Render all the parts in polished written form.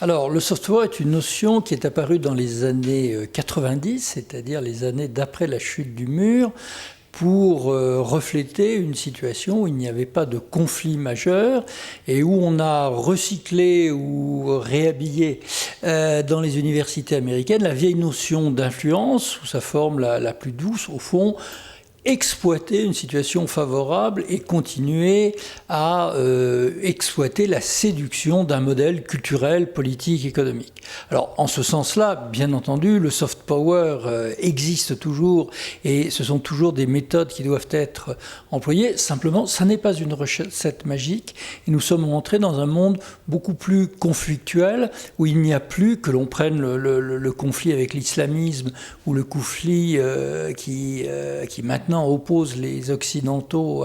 Alors, le soft power est une notion qui est apparue dans les années 90, c'est-à-dire les années d'après la chute du mur, pour refléter une situation où il n'y avait pas de conflit majeur et où on a recyclé ou réhabillé dans les universités américaines la vieille notion d'influence sous sa forme la plus douce, au fond, exploiter une situation favorable et continuer à exploiter la séduction d'un modèle culturel, politique, économique. Alors, en ce sens-là, bien entendu, le soft power existe toujours et ce sont toujours des méthodes qui doivent être employées. Simplement, ça n'est pas une recette magique et nous sommes rentrés dans un monde beaucoup plus conflictuel où il n'y a plus, que l'on prenne le conflit avec l'islamisme ou le conflit qui maintenant oppose les Occidentaux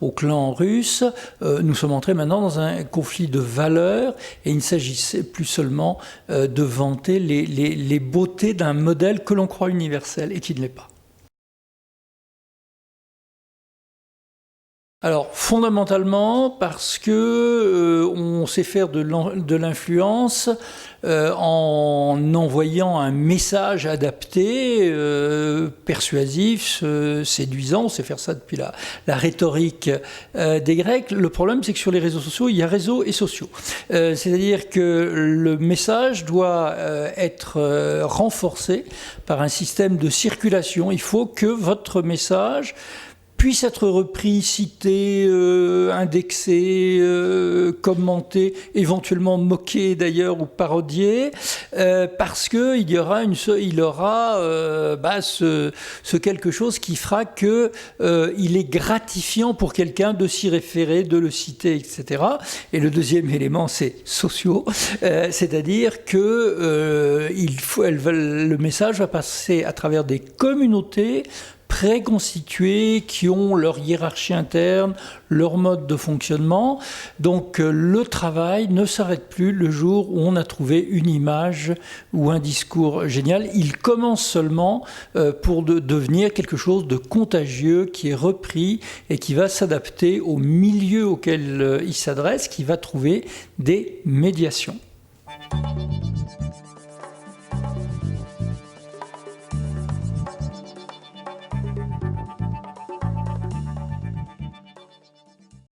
au clan russe. Nous sommes entrés maintenant dans un conflit de valeurs et il ne s'agissait plus seulement de vanter les beautés d'un modèle que l'on croit universel et qui ne l'est pas. Alors, fondamentalement, parce que on sait faire de l'influence en envoyant un message adapté, persuasif, séduisant. On sait faire ça depuis la rhétorique des Grecs. Le problème, c'est que sur les réseaux sociaux, il y a réseaux et sociaux. C'est-à-dire que le message doit être renforcé par un système de circulation. Il faut que votre message puisse être repris, cité, indexé, commenté, éventuellement moqué d'ailleurs ou parodié, parce que il aura ce quelque chose qui fera que il est gratifiant pour quelqu'un de s'y référer, de le citer, etc. Et le deuxième élément, c'est sociaux, c'est-à-dire que le message va passer à travers des communautés préconstitués, qui ont leur hiérarchie interne, leur mode de fonctionnement. Donc le travail ne s'arrête plus le jour où on a trouvé une image ou un discours génial. Il commence seulement pour devenir quelque chose de contagieux qui est repris et qui va s'adapter au milieu auquel il s'adresse, qui va trouver des médiations.